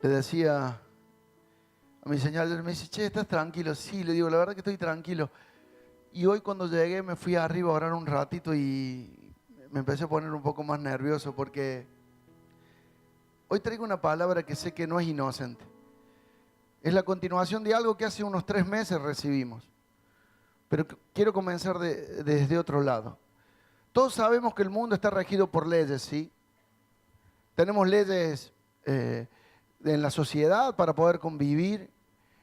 Le decía a mi señora, me dice, che, ¿estás tranquilo? Sí, le digo, la verdad que estoy tranquilo. Y hoy cuando llegué me fui arriba a orar un ratito y me empecé a poner un poco más nervioso porque hoy traigo una palabra que sé que no es inocente. Es la continuación de algo que hace unos 3 meses recibimos. Pero quiero comenzar desde otro lado. Todos sabemos que el mundo está regido por leyes, ¿sí? Tenemos leyes en la sociedad para poder convivir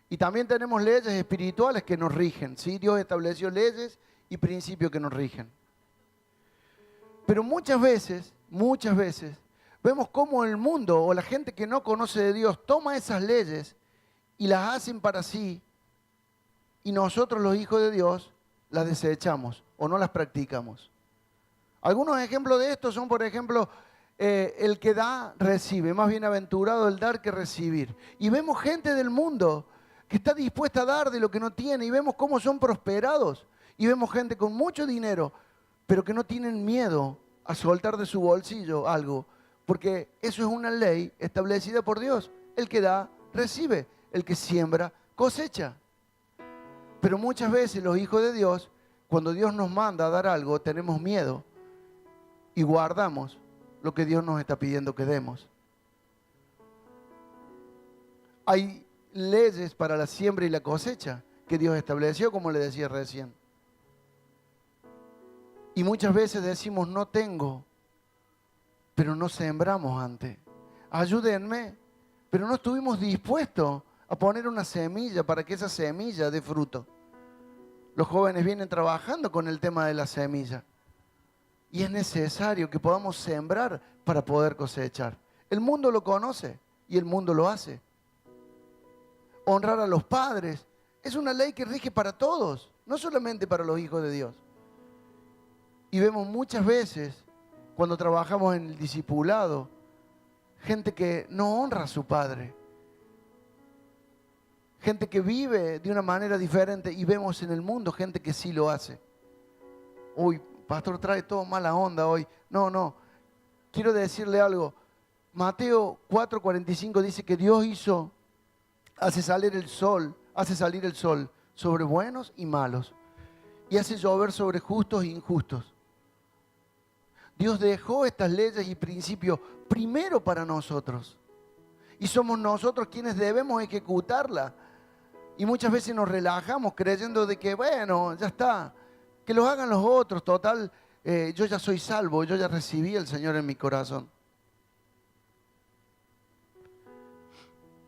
y también tenemos leyes espirituales que nos rigen, ¿sí? Dios estableció leyes y principios que nos rigen. Pero muchas veces, vemos cómo el mundo o la gente que no conoce de Dios toma esas leyes y las hacen para sí y nosotros los hijos de Dios las desechamos o no las practicamos. Algunos ejemplos de esto son, por ejemplo, el que da, recibe. Más bienaventurado el dar que recibir. Y vemos gente del mundo que está dispuesta a dar de lo que no tiene. Y vemos cómo son prosperados. Y vemos gente con mucho dinero, pero que no tienen miedo a soltar de su bolsillo algo. Porque eso es una ley establecida por Dios. El que da, recibe. El que siembra, cosecha. Pero muchas veces los hijos de Dios, cuando Dios nos manda a dar algo, tenemos miedo. Y guardamos lo que Dios nos está pidiendo que demos. Hay leyes para la siembra y la cosecha que Dios estableció, como le decía recién. Y muchas veces decimos, no tengo, pero no sembramos antes. Ayúdenme, pero no estuvimos dispuestos a poner una semilla para que esa semilla dé fruto. Los jóvenes vienen trabajando con el tema de la semilla. Y es necesario que podamos sembrar para poder cosechar. El mundo lo conoce y el mundo lo hace. Honrar a los padres es una ley que rige para todos, no solamente para los hijos de Dios. Y vemos muchas veces, cuando trabajamos en el discipulado, gente que no honra a su padre. Gente que vive de una manera diferente y vemos en el mundo gente que sí lo hace. Uy, pastor, trae todo mala onda hoy. No. Quiero decirle algo. Mateo 4:45 dice que Dios hace salir el sol sobre buenos y malos. Y hace llover sobre justos e injustos. Dios dejó estas leyes y principios primero para nosotros. Y somos nosotros quienes debemos ejecutarlas. Y muchas veces nos relajamos creyendo de que, bueno, ya está. Que los hagan los otros, total, yo ya soy salvo, yo ya recibí al Señor en mi corazón.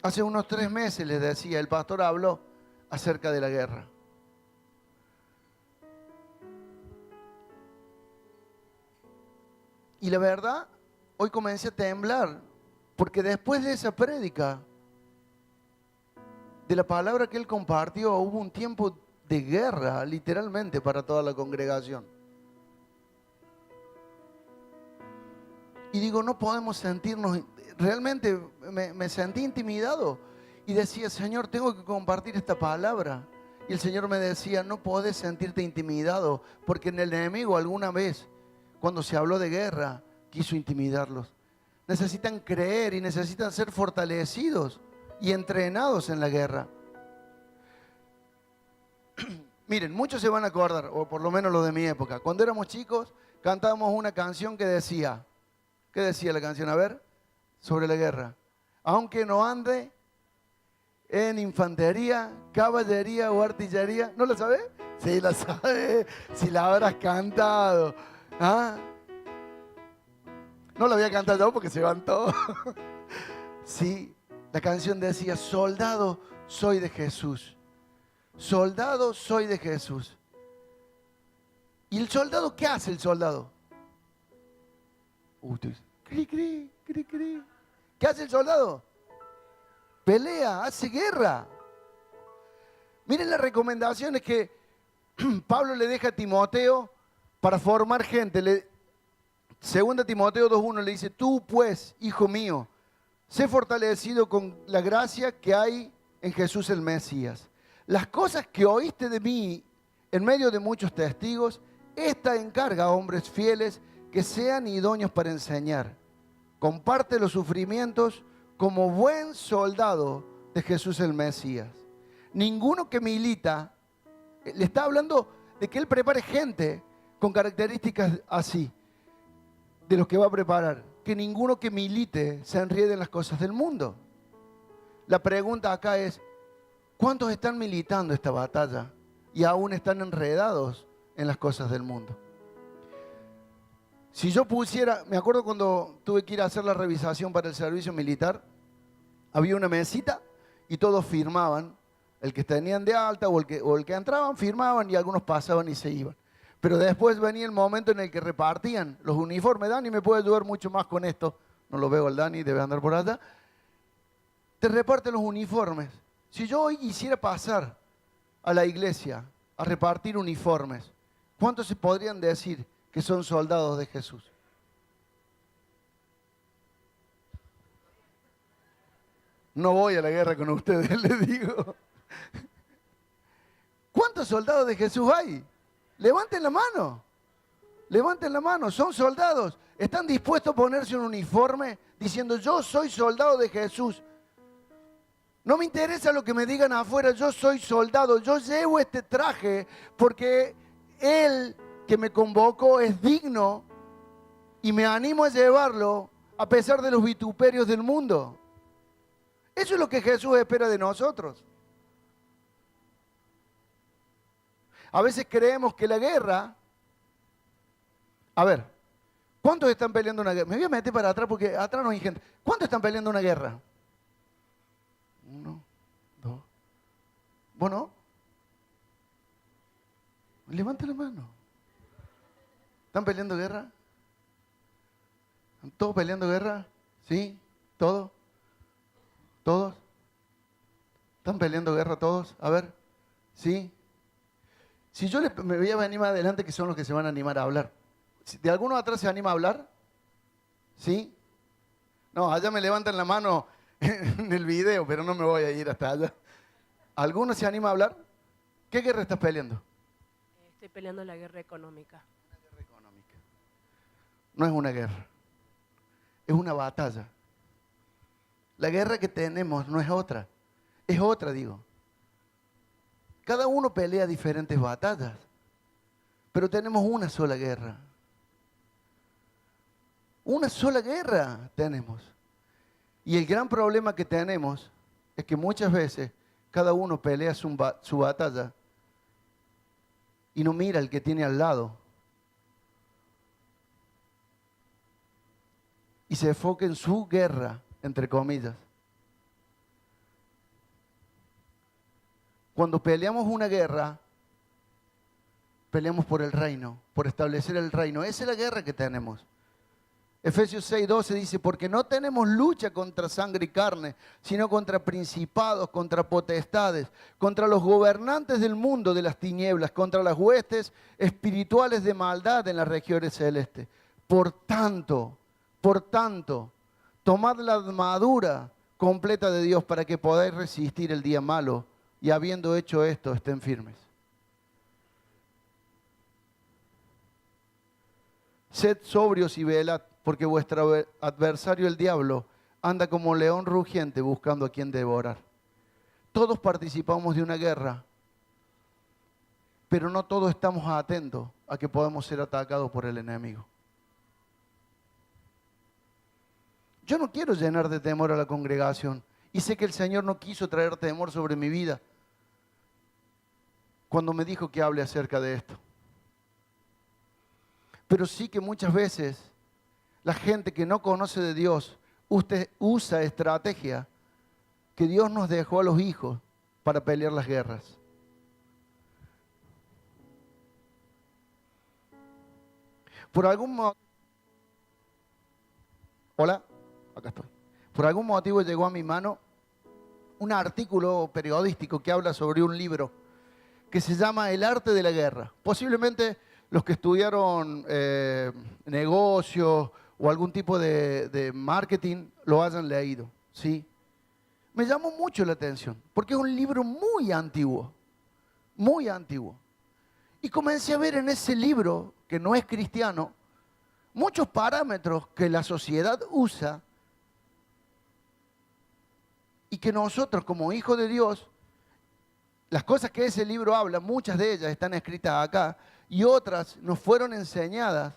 Hace unos 3 meses les decía, el pastor habló acerca de la guerra. Y la verdad, hoy comencé a temblar, porque después de esa prédica, de la palabra que él compartió, hubo un tiempo de guerra, literalmente, para toda la congregación. Y digo, no podemos sentirnos, realmente me sentí intimidado. Y decía, Señor, tengo que compartir esta palabra. Y el Señor me decía, no podés sentirte intimidado, porque en el enemigo alguna vez, cuando se habló de guerra, quiso intimidarlos. Necesitan creer y necesitan ser fortalecidos y entrenados en la guerra. Miren, muchos se van a acordar, o por lo menos los de mi época. Cuando éramos chicos, cantábamos una canción que decía, ¿qué decía la canción? A ver, sobre la guerra. Aunque no ande en infantería, caballería o artillería. ¿No la sabes? Sí, la sabes. Si la habrás cantado. ¿Ah? No la voy a cantar yo porque se van todos. Sí, la canción decía, soldado soy de Jesús. Soldado soy de Jesús. ¿Y el soldado qué hace el soldado? Cri, cri, cri, cri. ¿Qué hace el soldado? Pelea, hace guerra. Miren las recomendaciones que Pablo le deja a Timoteo para formar gente. Segunda Timoteo 2:1 le dice, tú pues, hijo mío, sé fortalecido con la gracia que hay en Jesús el Mesías. Las cosas que oíste de mí en medio de muchos testigos, esta encarga a hombres fieles que sean idóneos para enseñar. Comparte los sufrimientos como buen soldado de Jesús el Mesías. Ninguno que milita, le está hablando de que Él prepare gente con características así, de los que va a preparar. Que ninguno que milite se enriede en las cosas del mundo. La pregunta acá es, ¿cuántos están militando esta batalla y aún están enredados en las cosas del mundo? Si yo pusiera, me acuerdo cuando tuve que ir a hacer la revisación para el servicio militar, había una mesita y todos firmaban, el que tenían de alta o el que entraban firmaban y algunos pasaban y se iban. Pero después venía el momento en el que repartían los uniformes. Dani me puede ayudar mucho más con esto. No lo veo al Dani, debe andar por allá. Te reparten los uniformes. Si yo hoy quisiera pasar a la iglesia a repartir uniformes, ¿cuántos se podrían decir que son soldados de Jesús? No voy a la guerra con ustedes, les digo. ¿Cuántos soldados de Jesús hay? Levanten la mano. Levanten la mano. Son soldados. ¿Están dispuestos a ponerse un uniforme diciendo yo soy soldado de Jesús? No me interesa lo que me digan afuera, yo soy soldado. Yo llevo este traje porque Él que me convocó es digno y me animo a llevarlo a pesar de los vituperios del mundo. Eso es lo que Jesús espera de nosotros. A veces creemos que la guerra... A ver, ¿cuántos están peleando una guerra? Me voy a meter para atrás porque atrás no hay gente. ¿Cuántos están peleando una guerra? 1, 2. ¿Bueno? Levante la mano. ¿Están peleando guerra? ¿Están todos peleando guerra? ¿Sí? ¿Todos? ¿Todos? ¿Están peleando guerra todos? A ver. ¿Sí? Si yo me voy a venir más adelante, que son los que se van a animar a hablar. ¿De alguno atrás se anima a hablar? ¿Sí? No, allá me levantan la mano en el video, pero no me voy a ir hasta allá. ¿Alguno se anima a hablar? ¿Qué guerra estás peleando? Estoy peleando la guerra económica. Una guerra económica. No es una guerra, es una batalla. La guerra que tenemos no es otra, digo. Cada uno pelea diferentes batallas, pero tenemos una sola guerra. Una sola guerra tenemos. Y el gran problema que tenemos es que muchas veces cada uno pelea su batalla y no mira al que tiene al lado. Y se enfoca en su guerra, entre comillas. Cuando peleamos una guerra, peleamos por el reino, por establecer el reino. Esa es la guerra que tenemos. Efesios 6:12 dice, porque no tenemos lucha contra sangre y carne, sino contra principados, contra potestades, contra los gobernantes del mundo de las tinieblas, contra las huestes espirituales de maldad en las regiones celestes. Por tanto, tomad la armadura completa de Dios para que podáis resistir el día malo y habiendo hecho esto, estén firmes. Sed sobrios y velad, porque vuestro adversario el diablo anda como león rugiente buscando a quien devorar. Todos participamos de una guerra, pero no todos estamos atentos a que podemos ser atacados por el enemigo. Yo no quiero llenar de temor a la congregación y sé que el Señor no quiso traer temor sobre mi vida cuando me dijo que hable acerca de esto. Pero sí que muchas veces la gente que no conoce de Dios usa estrategia que Dios nos dejó a los hijos para pelear las guerras. Por algún motivo... Hola, acá estoy. Por algún motivo llegó a mi mano un artículo periodístico que habla sobre un libro que se llama El arte de la guerra. Posiblemente los que estudiaron negocios o algún tipo de marketing lo hayan leído, ¿sí? Me llamó mucho la atención, porque es un libro muy antiguo, muy antiguo. Y comencé a ver en ese libro, que no es cristiano, muchos parámetros que la sociedad usa que nosotros como hijos de Dios, las cosas que ese libro habla, muchas de ellas están escritas acá y otras nos fueron enseñadas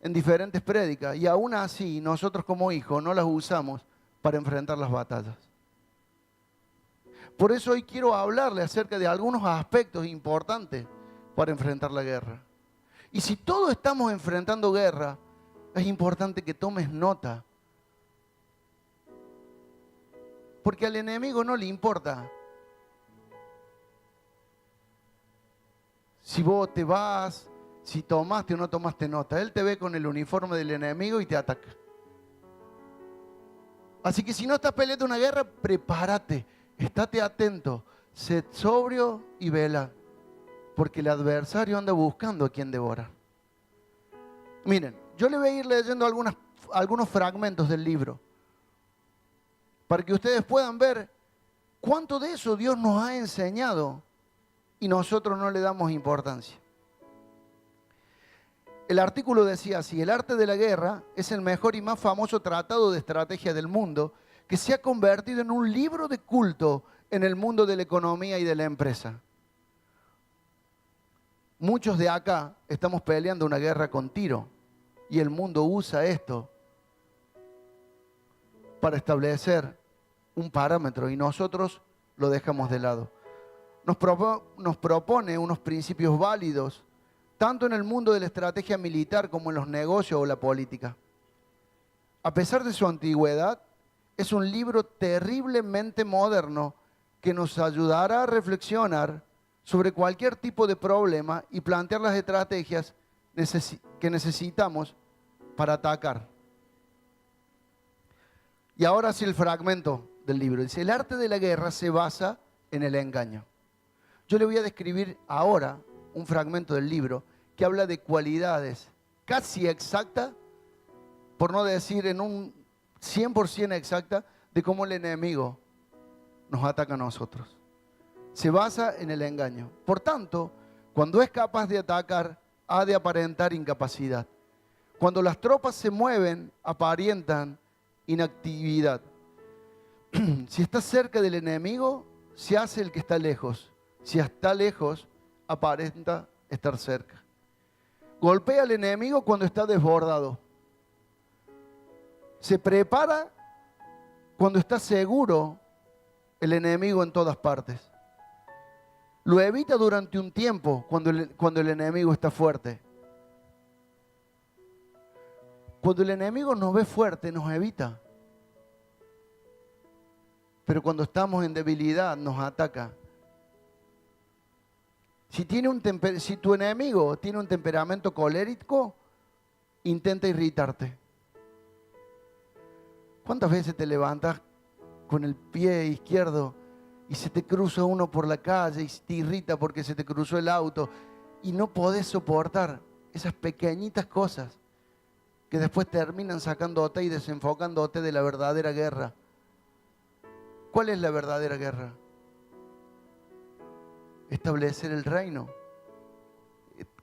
en diferentes prédicas y aún así nosotros como hijos no las usamos para enfrentar las batallas. Por eso hoy quiero hablarle acerca de algunos aspectos importantes para enfrentar la guerra. Y si todos estamos enfrentando guerra, es importante que tomes nota. Porque al enemigo no le importa si vos te vas, si tomaste o no tomaste nota. Él te ve con el uniforme del enemigo y te ataca. Así que si no estás peleando una guerra, prepárate, estate atento, sé sobrio y vela. Porque el adversario anda buscando a quien devorar. Miren, yo le voy a ir leyendo algunos fragmentos del libro para que ustedes puedan ver cuánto de eso Dios nos ha enseñado y nosotros no le damos importancia. El artículo decía así: el arte de la guerra es el mejor y más famoso tratado de estrategia del mundo que se ha convertido en un libro de culto en el mundo de la economía y de la empresa. Muchos de acá estamos peleando una guerra con tiro y el mundo usa esto para establecer un parámetro y nosotros lo dejamos de lado. Nos propone unos principios válidos tanto en el mundo de la estrategia militar como en los negocios o la política. A pesar de su antigüedad, es un libro terriblemente moderno que nos ayudará a reflexionar sobre cualquier tipo de problema y plantear las estrategias que necesitamos para atacar. Y ahora sí el fragmento del libro. Dice: el arte de la guerra se basa en el engaño. Yo le voy a describir ahora un fragmento del libro que habla de cualidades casi exactas, por no decir en un 100% exacta, de cómo el enemigo nos ataca a nosotros. Se basa en el engaño. Por tanto, cuando es capaz de atacar, ha de aparentar incapacidad. Cuando las tropas se mueven, aparentan inactividad. Si está cerca del enemigo, se hace el que está lejos. Si está lejos, aparenta estar cerca. Golpea al enemigo cuando está desbordado. Se prepara cuando está seguro el enemigo en todas partes. Lo evita durante un tiempo cuando el enemigo está fuerte. Cuando el enemigo nos ve fuerte, nos evita. Pero cuando estamos en debilidad, nos ataca. Si tu enemigo tiene un temperamento colérico, intenta irritarte. ¿Cuántas veces te levantas con el pie izquierdo y se te cruza uno por la calle y te irrita porque se te cruzó el auto y no podés soportar esas pequeñitas cosas que después terminan sacándote y desenfocándote de la verdadera guerra? ¿Cuál es la verdadera guerra? Establecer el reino.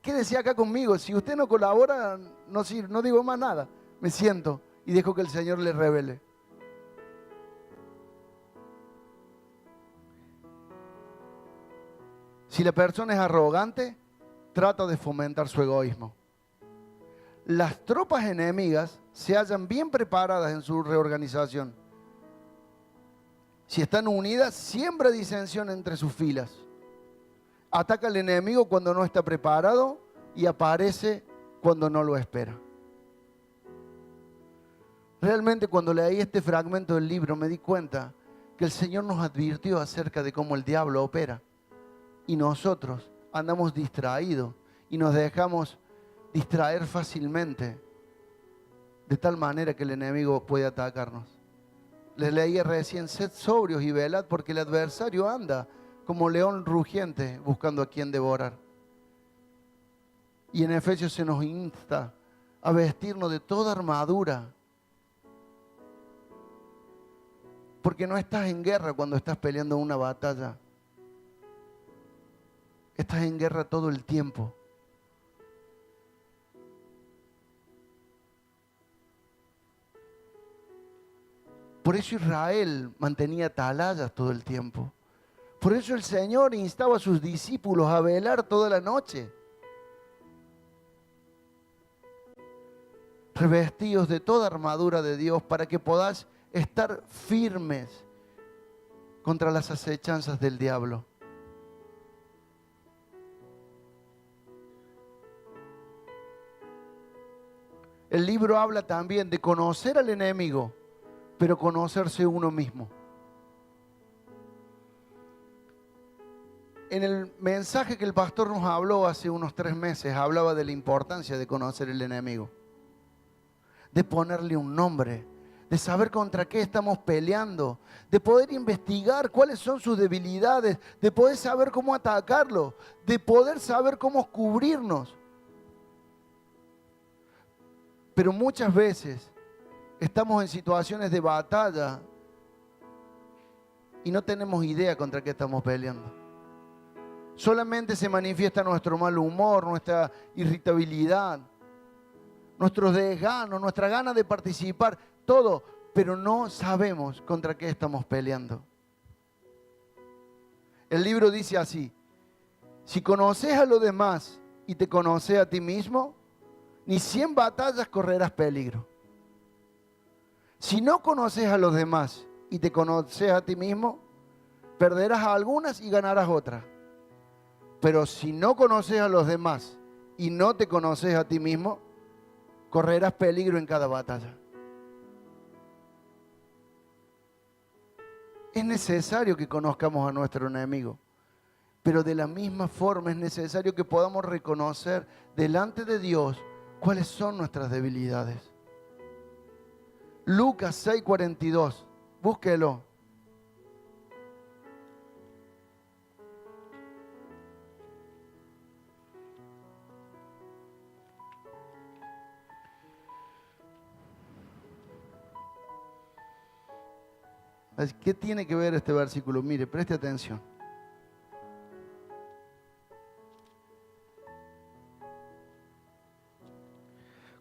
Quédese acá conmigo. Si usted no colabora, no sirve, no digo más nada. Me siento y dejo que el Señor le revele. Si la persona es arrogante, trata de fomentar su egoísmo. Las tropas enemigas se hallan bien preparadas en su reorganización. Si están unidas, siembra disensión entre sus filas. Ataca al enemigo cuando no está preparado y aparece cuando no lo espera. Realmente cuando leí este fragmento del libro me di cuenta que el Señor nos advirtió acerca de cómo el diablo opera. Y nosotros andamos distraídos y nos dejamos distraer fácilmente, de tal manera que el enemigo puede atacarnos. Les leía recién: sed sobrios y velad, porque el adversario anda como león rugiente buscando a quien devorar. Y en Efesios se nos insta a vestirnos de toda armadura, porque no estás en guerra cuando estás peleando una batalla. Estás en guerra todo el tiempo. Por Por eso Israel mantenía atalayas todo el tiempo. Por eso el Señor instaba a sus discípulos a velar toda la noche. Revestidos de toda armadura de Dios para que podáis estar firmes contra las acechanzas del diablo. El libro habla también de conocer al enemigo, pero conocerse uno mismo. En el mensaje que el pastor nos habló hace unos 3 meses, hablaba de la importancia de conocer el enemigo, de ponerle un nombre, de saber contra qué estamos peleando, de poder investigar cuáles son sus debilidades, de poder saber cómo atacarlo, de poder saber cómo cubrirnos. Pero muchas veces estamos en situaciones de batalla y no tenemos idea contra qué estamos peleando. Solamente se manifiesta nuestro mal humor, nuestra irritabilidad, nuestros desganos, nuestra gana de participar, todo, pero no sabemos contra qué estamos peleando. El libro dice así: si conoces a los demás y te conoces a ti mismo, ni 100 batallas correrás peligro. Si no conoces a los demás y te conoces a ti mismo, perderás algunas y ganarás otras. Pero si no conoces a los demás y no te conoces a ti mismo, correrás peligro en cada batalla. Es necesario que conozcamos a nuestro enemigo, pero de la misma forma es necesario que podamos reconocer delante de Dios cuáles son nuestras debilidades. Lucas 6:42, búsquelo. ¿Qué tiene que ver este versículo? Mire, preste atención.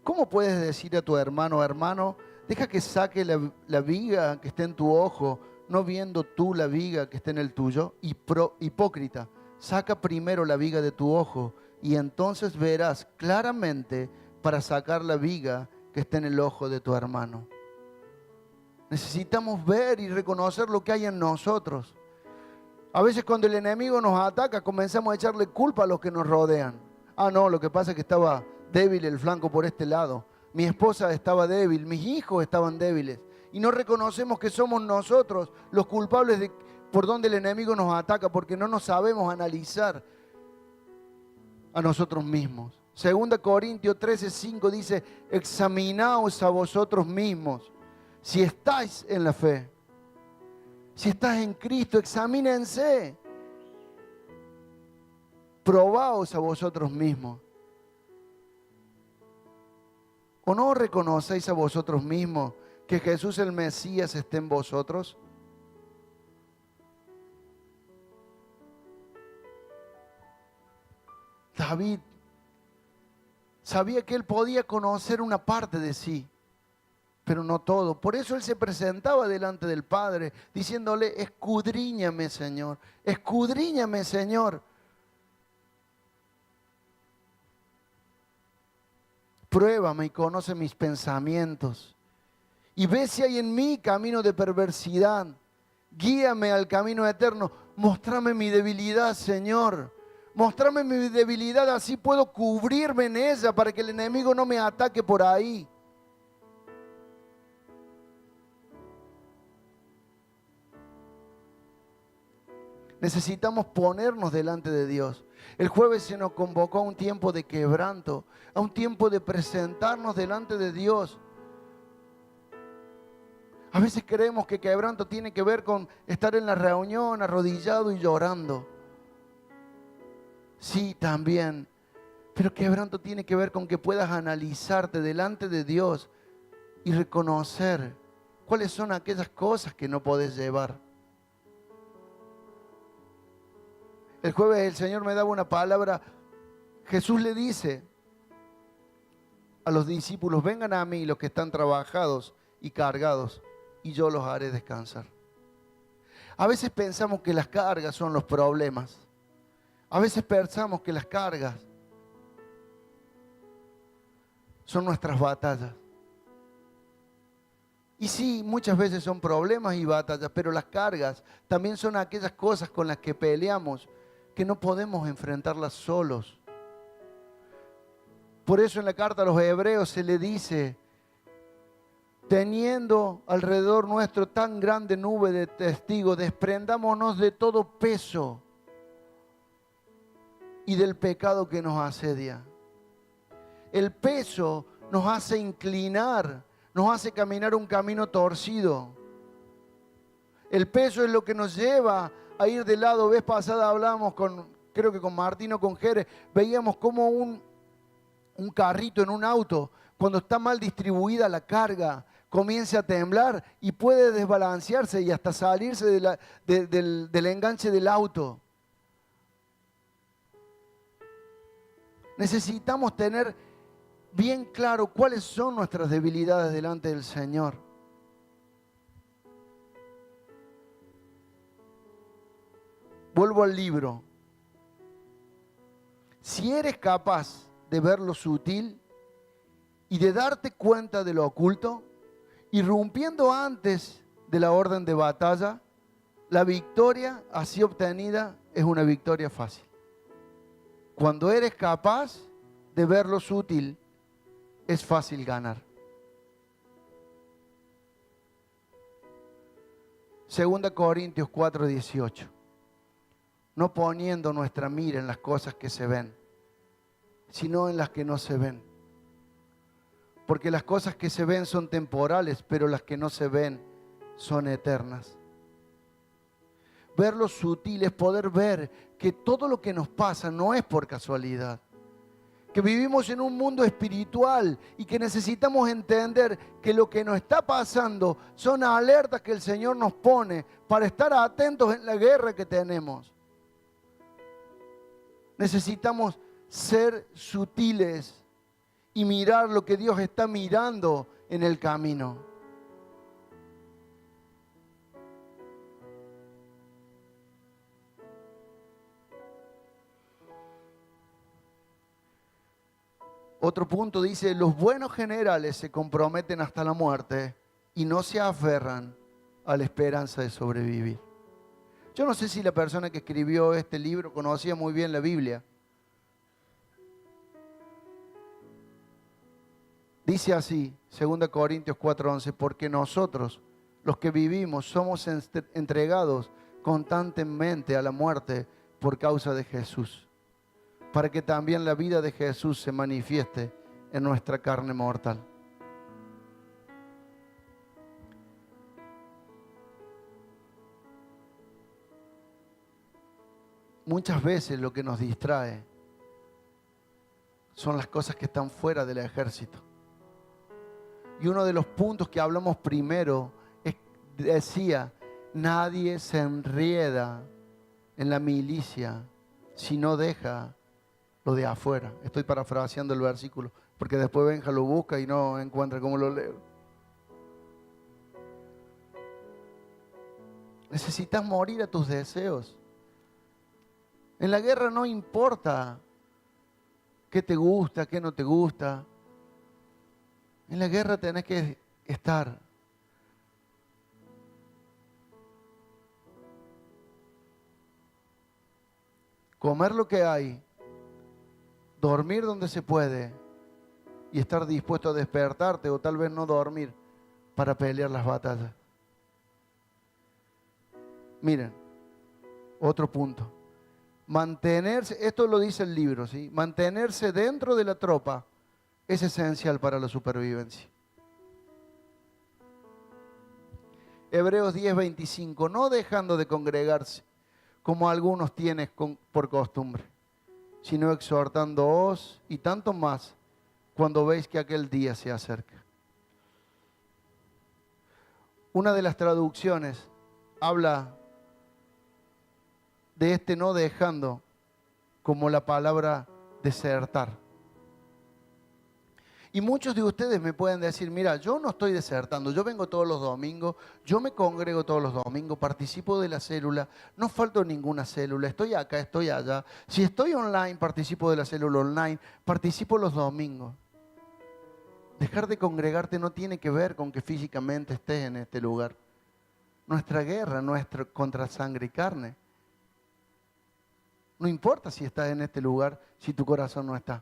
¿Cómo puedes decir a tu hermano, hermano, deja que saque la viga que esté en tu ojo, no viendo tú la viga que esté en el tuyo? Hipócrita, saca primero la viga de tu ojo y entonces verás claramente para sacar la viga que esté en el ojo de tu hermano. Necesitamos ver y reconocer lo que hay en nosotros. A veces cuando el enemigo nos ataca, comenzamos a echarle culpa a los que nos rodean. Ah, no, lo que pasa es que estaba débil el flanco por este lado. Mi esposa estaba débil, mis hijos estaban débiles. Y no reconocemos que somos nosotros los culpables de por donde el enemigo nos ataca, porque no nos sabemos analizar a nosotros mismos. 2 Corintios 13:5 dice: examinaos a vosotros mismos si estáis en la fe. Si estás en Cristo, examínense. Probaos a vosotros mismos. ¿O no reconocéis a vosotros mismos que Jesús el Mesías esté en vosotros? David sabía que él podía conocer una parte de sí, pero no todo. Por eso él se presentaba delante del Padre diciéndole: escudriñame, Señor, escudriñame, Señor. Pruébame y conoce mis pensamientos y ve si hay en mí camino de perversidad. Guíame al camino eterno. Móstrame mi debilidad, Señor. Móstrame mi debilidad, así puedo cubrirme en ella para que el enemigo no me ataque por ahí. Necesitamos ponernos delante de Dios. El jueves se nos convocó a un tiempo de quebranto, a un tiempo de presentarnos delante de Dios. A veces creemos que quebranto tiene que ver con estar en la reunión arrodillado y llorando. Sí, también. Pero quebranto tiene que ver con que puedas analizarte delante de Dios y reconocer cuáles son aquellas cosas que no podés llevar. El jueves el Señor me daba una palabra. Jesús le dice a los discípulos: vengan a mí los que están trabajados y cargados, y yo los haré descansar. A veces pensamos que las cargas son los problemas. A veces pensamos que las cargas son nuestras batallas. Y sí, muchas veces son problemas y batallas, pero las cargas también son aquellas cosas con las que peleamos que no podemos enfrentarlas solos. Por eso en la carta a los Hebreos se le dice: teniendo alrededor nuestro tan grande nube de testigos, desprendámonos de todo peso y del pecado que nos asedia. El peso nos hace inclinar, nos hace caminar un camino torcido. El peso es lo que nos lleva a ir de lado. Vez pasada hablábamos creo que con Martín o con Jerez, veíamos como un carrito en un auto, cuando está mal distribuida la carga, comienza a temblar y puede desbalancearse y hasta salirse del enganche del auto. Necesitamos tener bien claro cuáles son nuestras debilidades delante del Señor. Vuelvo al libro. Si eres capaz de ver lo sutil y de darte cuenta de lo oculto, irrumpiendo antes de la orden de batalla, la victoria así obtenida es una victoria fácil. Cuando eres capaz de ver lo sutil, es fácil ganar. Segunda Corintios 4:18. No poniendo nuestra mira en las cosas que se ven, sino en las que no se ven. Porque las cosas que se ven son temporales, pero las que no se ven son eternas. Ver lo sutil es poder ver que todo lo que nos pasa no es por casualidad. Que vivimos en un mundo espiritual y que necesitamos entender que lo que nos está pasando son alertas que el Señor nos pone para estar atentos en la guerra que tenemos. Necesitamos ser sutiles y mirar lo que Dios está mirando en el camino. Otro punto dice: los buenos generales se comprometen hasta la muerte y no se aferran a la esperanza de sobrevivir. Yo no sé si la persona que escribió este libro conocía muy bien la Biblia. Dice así, 2 Corintios 4:11, porque nosotros, los que vivimos, somos entregados constantemente a la muerte por causa de Jesús, para que también la vida de Jesús se manifieste en nuestra carne mortal. Muchas veces lo que nos distrae son las cosas que están fuera del ejército. Y uno de los puntos que hablamos primero decía: nadie se enrieda en la milicia si no deja lo de afuera. Estoy parafraseando el versículo, porque después Benja lo busca y no encuentra cómo lo leo. Necesitas morir a tus deseos. En la guerra no importa qué te gusta, qué no te gusta. En la guerra tenés que estar. Comer lo que hay, dormir donde se puede y estar dispuesto a despertarte o tal vez no dormir para pelear las batallas. Miren, otro punto. Mantenerse, esto lo dice el libro, ¿sí? Mantenerse dentro de la tropa es esencial para la supervivencia. Hebreos 10:25, no dejando de congregarse, como algunos tienen por costumbre, sino exhortándoos y tanto más cuando veis que aquel día se acerca. Una de las traducciones habla de este no dejando como la palabra desertar. Y muchos de ustedes me pueden decir, mira, yo no estoy desertando, yo vengo todos los domingos, yo me congrego todos los domingos, participo de la célula, no falto ninguna célula, estoy acá, estoy allá. Si estoy online, participo de la célula online, participo los domingos. Dejar de congregarte no tiene que ver con que físicamente estés en este lugar. Nuestra guerra no es contra sangre y carne. No importa si estás en este lugar, si tu corazón no está.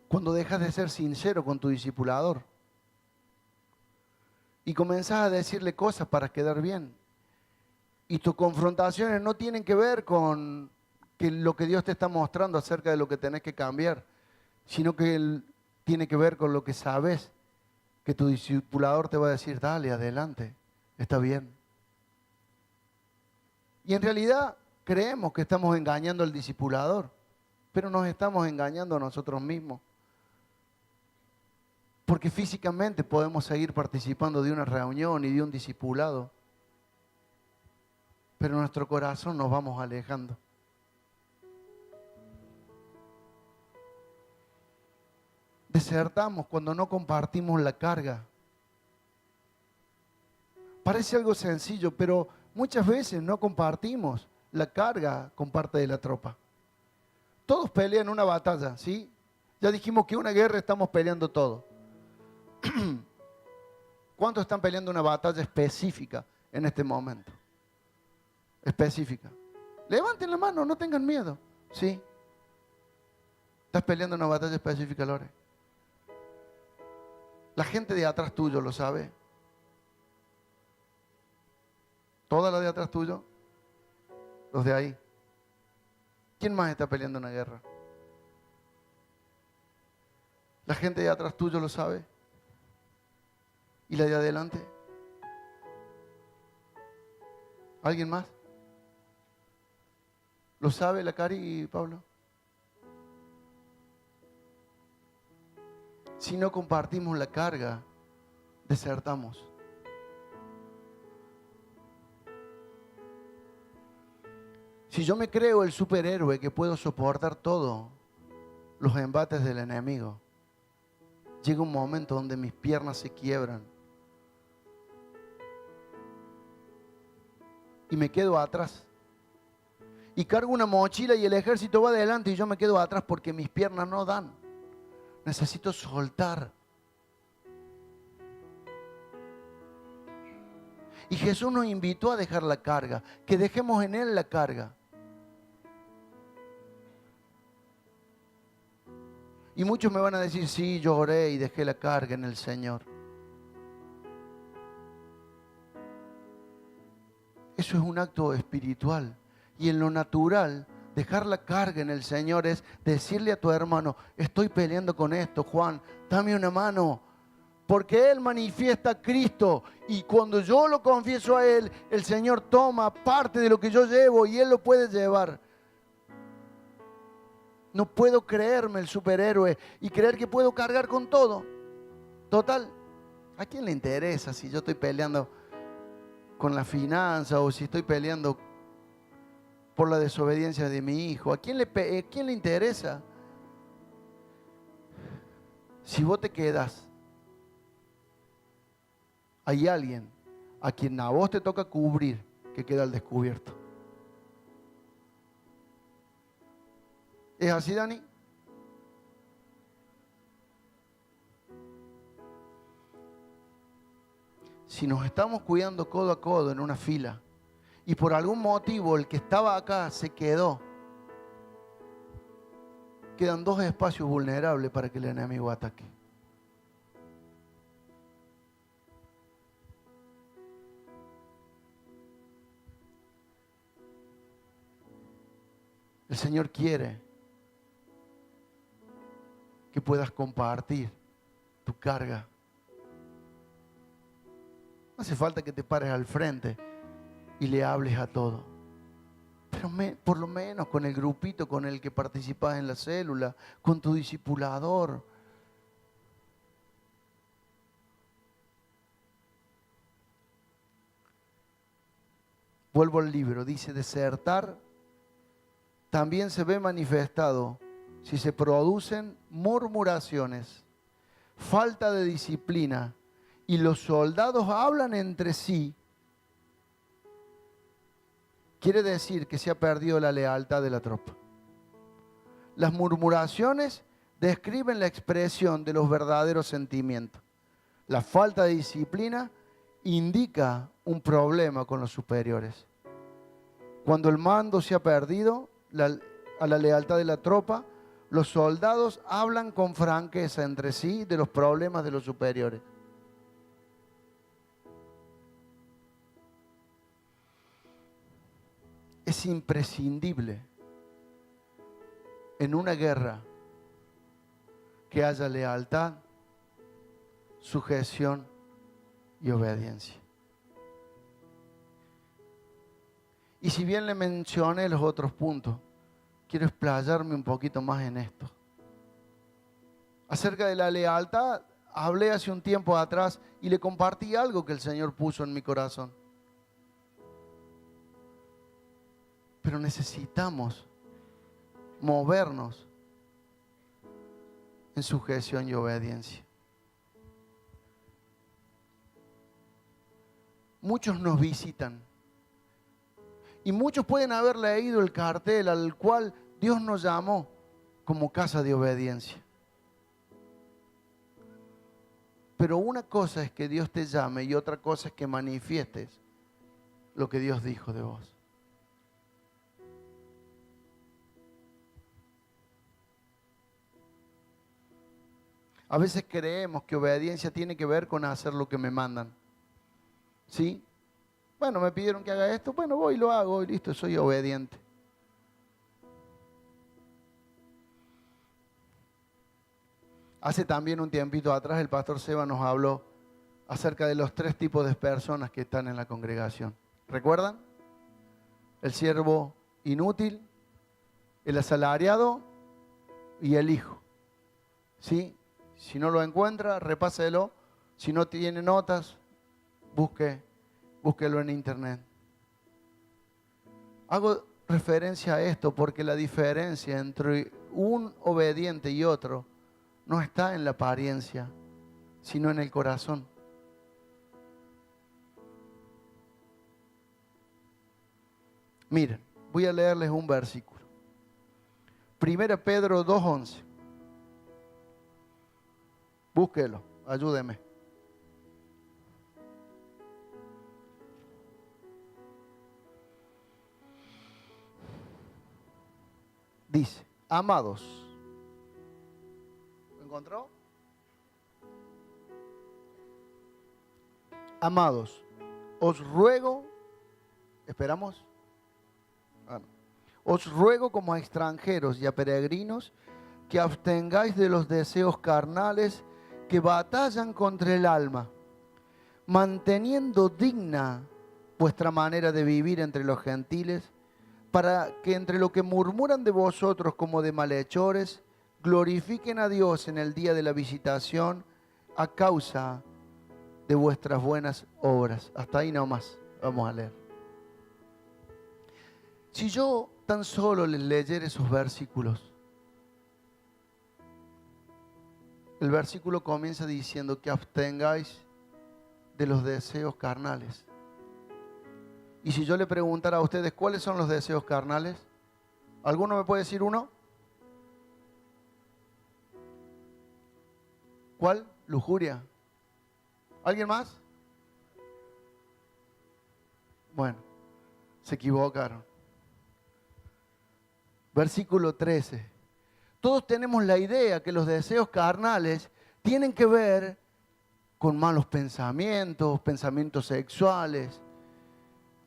Cuando dejas de ser sincero con tu discipulador y comenzás a decirle cosas para quedar bien, y tus confrontaciones no tienen que ver con lo que Dios te está mostrando acerca de lo que tenés que cambiar, sino que tiene que ver con lo que sabes, que tu discipulador te va a decir, dale, adelante, está bien. Y en realidad creemos que estamos engañando al discipulador, pero nos estamos engañando a nosotros mismos. Porque físicamente podemos seguir participando de una reunión y de un discipulado, pero en nuestro corazón nos vamos alejando. Desertamos cuando no compartimos la carga. Parece algo sencillo, pero muchas veces no compartimos la carga con parte de la tropa. Todos pelean una batalla, ¿sí? Ya dijimos que una guerra estamos peleando todos. ¿Cuántos están peleando una batalla específica en este momento? Específica. Levanten la mano, no tengan miedo. ¿Sí? ¿Estás peleando una batalla específica, Lore? La gente de atrás tuyo lo sabe. ¿Toda la de atrás tuyo? Los de ahí. ¿Quién más está peleando una guerra? ¿La gente de atrás tuyo lo sabe? ¿Y la de adelante? ¿Alguien más? ¿Lo sabe la Cari y Pablo? Si no compartimos la carga, desertamos. Si yo me creo el superhéroe que puedo soportar todo los embates del enemigo, llega un momento donde mis piernas se quiebran y me quedo atrás. Y cargo una mochila y el ejército va adelante y yo me quedo atrás porque mis piernas no dan. Necesito soltar. Y Jesús nos invitó a dejar la carga, que dejemos en Él la carga. Y muchos me van a decir, sí, yo oré y dejé la carga en el Señor. Eso es un acto espiritual. Y en lo natural, dejar la carga en el Señor es decirle a tu hermano, estoy peleando con esto, Juan, dame una mano. Porque Él manifiesta a Cristo y cuando yo lo confieso a Él, el Señor toma parte de lo que yo llevo y Él lo puede llevar. No puedo creerme el superhéroe y creer que puedo cargar con todo. Total, ¿a quién le interesa si yo estoy peleando con la finanza o si estoy peleando por la desobediencia de mi hijo? ¿A quién le interesa? Si vos te quedas, hay alguien a quien a vos te toca cubrir que queda al descubierto. ¿Es así, Dani? Si nos estamos cuidando codo a codo en una fila y por algún motivo el que estaba acá se quedó, quedan dos espacios vulnerables para que el enemigo ataque. El Señor quiere que puedas compartir tu carga. No hace falta que te pares al frente y le hables a todo. Pero por lo menos con el grupito con el que participas en la célula, con tu discipulador. Vuelvo al libro, dice desertar también se ve manifestado si se producen murmuraciones, falta de disciplina y los soldados hablan entre sí. Quiere decir que se ha perdido la lealtad de la tropa. Las murmuraciones describen la expresión de los verdaderos sentimientos. La falta de disciplina indica un problema con los superiores. Cuando el mando se ha perdido a la lealtad de la tropa, los soldados hablan con franqueza entre sí de los problemas de los superiores. Es imprescindible en una guerra que haya lealtad, sujeción y obediencia. Y si bien le mencioné los otros puntos, quiero explayarme un poquito más en esto. Acerca de la lealtad, hablé hace un tiempo atrás y le compartí algo que el Señor puso en mi corazón. Pero necesitamos movernos en sujeción y obediencia. Muchos nos visitan y muchos pueden haber leído el cartel al cual Dios nos llamó como casa de obediencia. Pero una cosa es que Dios te llame y otra cosa es que manifiestes lo que Dios dijo de vos. A veces creemos que obediencia tiene que ver con hacer lo que me mandan. ¿Sí? Bueno, me pidieron que haga esto, bueno, voy y lo hago y listo, soy obediente. Hace también un tiempito atrás el pastor Seba nos habló acerca de los 3 tipos de personas que están en la congregación. ¿Recuerdan? El siervo inútil, el asalariado y el hijo. ¿Sí? Si no lo encuentra, repáselo. Si no tiene notas, búsquelo en internet. Hago referencia a esto porque la diferencia entre un obediente y otro no está en la apariencia, sino en el corazón. Miren, voy a leerles un versículo. 1 Pedro 2:11. Búsquelo, ayúdeme. Dice, amados. ¿Lo encontró? Amados, os ruego, ¿esperamos? No. Os ruego como a extranjeros y a peregrinos que abstengáis de los deseos carnales que batallan contra el alma, manteniendo digna vuestra manera de vivir entre los gentiles, para que entre lo que murmuran de vosotros como de malhechores, glorifiquen a Dios en el día de la visitación a causa de vuestras buenas obras. Hasta ahí nomás, vamos a leer. Si yo tan solo les leyera esos versículos, el versículo comienza diciendo que abstengáis de los deseos carnales. Y si yo le preguntara a ustedes, ¿cuáles son los deseos carnales? ¿Alguno me puede decir uno? ¿Cuál? Lujuria. ¿Alguien más? Bueno, se equivocaron. Versículo 13. Todos tenemos la idea que los deseos carnales tienen que ver con malos pensamientos, pensamientos sexuales,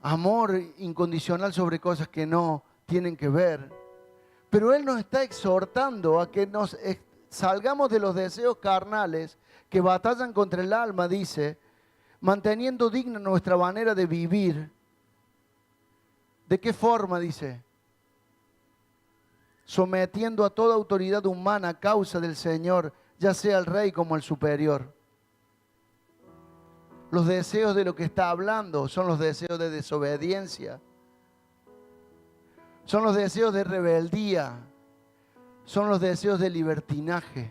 amor incondicional sobre cosas que no tienen que ver. Pero Él nos está exhortando a que nos salgamos de los deseos carnales que batallan contra el alma, dice, manteniendo digna nuestra manera de vivir. ¿De qué forma? Dice, sometiendo a toda autoridad humana a causa del Señor, ya sea el rey como el superior. Los deseos de lo que está hablando son los deseos de desobediencia. Son los deseos de rebeldía. Son los deseos de libertinaje.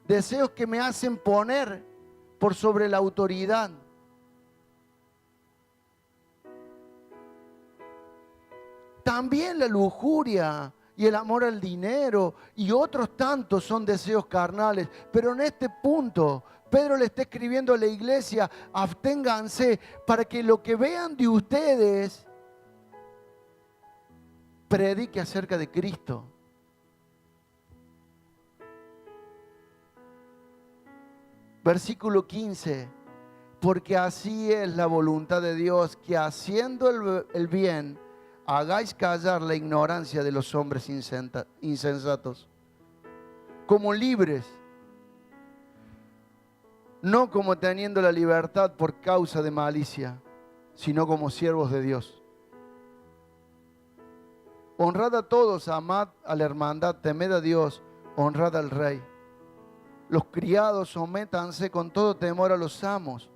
Deseos que me hacen poner por sobre la autoridad. También la lujuria y el amor al dinero y otros tantos son deseos carnales. Pero en este punto, Pedro le está escribiendo a la iglesia: absténganse para que lo que vean de ustedes predique acerca de Cristo. Versículo 15. Porque así es la voluntad de Dios, que haciendo el bien hagáis callar la ignorancia de los hombres insensatos, como libres, no como teniendo la libertad por causa de malicia, sino como siervos de Dios. Honrad a todos, amad a la hermandad, temed a Dios, honrad al Rey. Los criados sométanse con todo temor a los amos,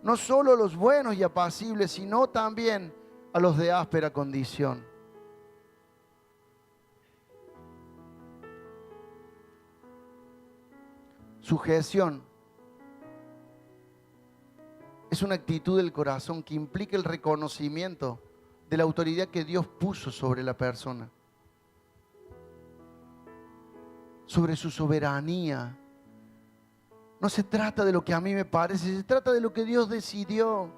no solo a los buenos y apacibles, sino también a los de áspera condición. Sujeción es una actitud del corazón que implica el reconocimiento de la autoridad que Dios puso sobre la persona, sobre su soberanía. No se trata de lo que a mí me parece, se trata de lo que Dios decidió.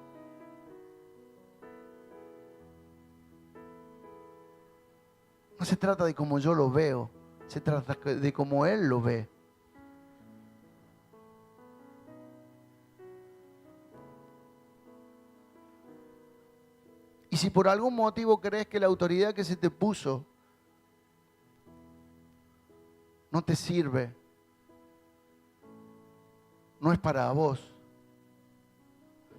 No se trata de cómo yo lo veo, se trata de cómo Él lo ve. Y si por algún motivo crees que la autoridad que se te puso no te sirve, no es para vos.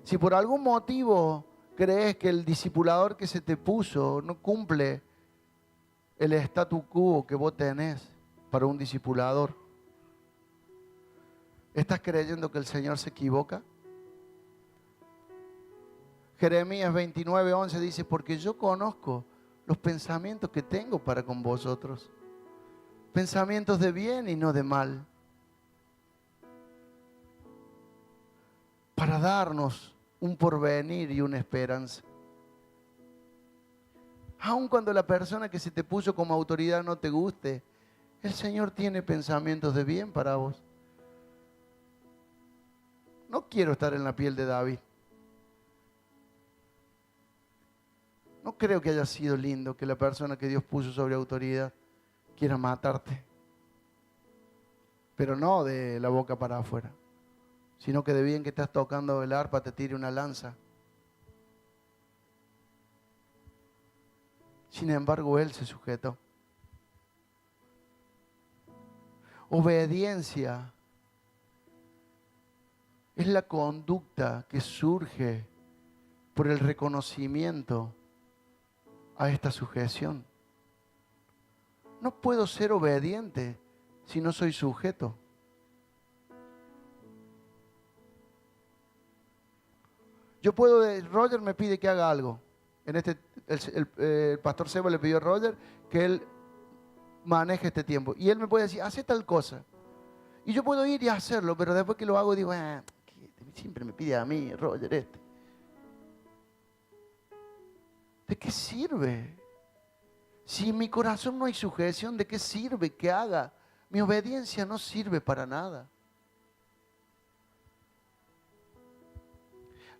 Si por algún motivo crees que el discipulador que se te puso no cumple el statu quo que vos tenés para un discipulador, ¿estás creyendo que el Señor se equivoca? Jeremías 29:11 dice: porque yo conozco los pensamientos que tengo para con vosotros, pensamientos de bien y no de mal, para darnos un porvenir y una esperanza. Aun cuando la persona que se te puso como autoridad no te guste, el Señor tiene pensamientos de bien para vos. No quiero estar en la piel de David. No creo que haya sido lindo que la persona que Dios puso sobre autoridad quiera matarte. Pero no de la boca para afuera, sino que de bien que estás tocando el arpa te tire una lanza. Sin embargo, Él se sujetó. Obediencia es la conducta que surge por el reconocimiento a esta sujeción. No puedo ser obediente si no soy sujeto. Yo puedo, Roger me pide que haga algo. El pastor Seba le pidió a Roger que él maneje este tiempo. Y él me puede decir: hace tal cosa. Y yo puedo ir y hacerlo, pero después que lo hago digo: siempre me pide a mí, Roger, este. ¿De qué sirve? Si en mi corazón no hay sujeción, ¿de qué sirve que haga? Mi obediencia no sirve para nada.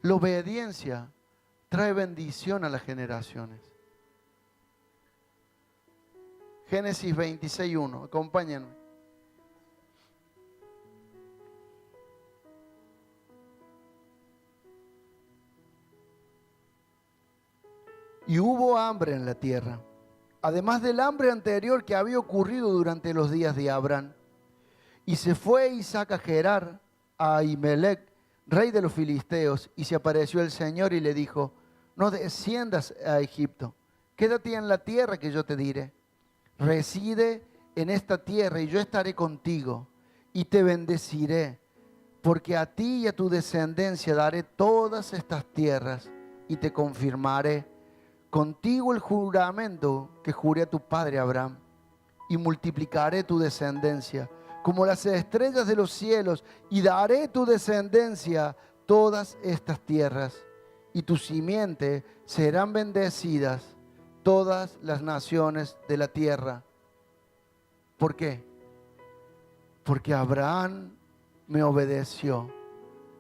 La obediencia trae bendición a las generaciones. Génesis 26:1, acompáñenme. Y hubo hambre en la tierra, además del hambre anterior que había ocurrido durante los días de Abraham. Y se fue Isaac a Gerar, a Ahimelech, rey de los filisteos, y se apareció el Señor y le dijo: no desciendas a Egipto, quédate en la tierra que yo te diré. Reside en esta tierra y yo estaré contigo y te bendeciré, porque a ti y a tu descendencia daré todas estas tierras y te confirmaré contigo el juramento que juré a tu padre Abraham, y multiplicaré tu descendencia como las estrellas de los cielos, y daré tu descendencia todas estas tierras, y tu simiente serán bendecidas todas las naciones de la tierra. ¿Por qué? Porque Abraham me obedeció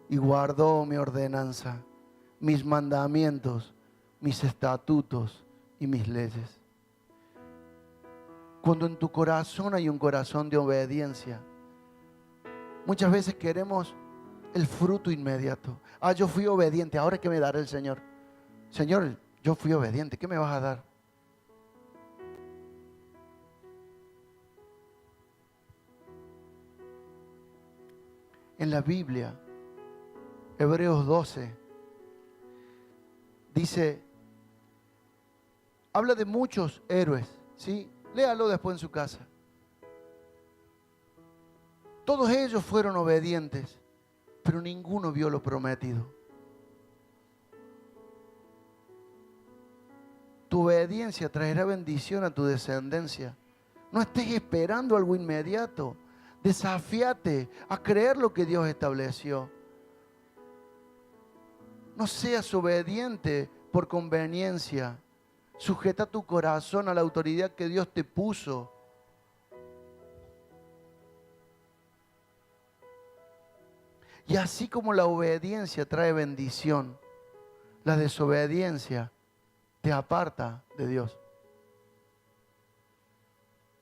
y guardó mi ordenanza, mis mandamientos, mis estatutos y mis leyes. Cuando en tu corazón hay un corazón de obediencia, muchas veces queremos el fruto inmediato. Yo fui obediente, ahora ¿qué me dará el Señor? Señor, yo fui obediente, ¿qué me vas a dar? En la Biblia, Hebreos 12, dice, habla de muchos héroes, ¿sí? Léalo después en su casa. Todos ellos fueron obedientes, pero ninguno vio lo prometido. Tu obediencia traerá bendición a tu descendencia. No estés esperando algo inmediato. Desafíate a creer lo que Dios estableció. No seas obediente por conveniencia. Sujeta tu corazón a la autoridad que Dios te puso. Y así como la obediencia trae bendición, la desobediencia te aparta de Dios.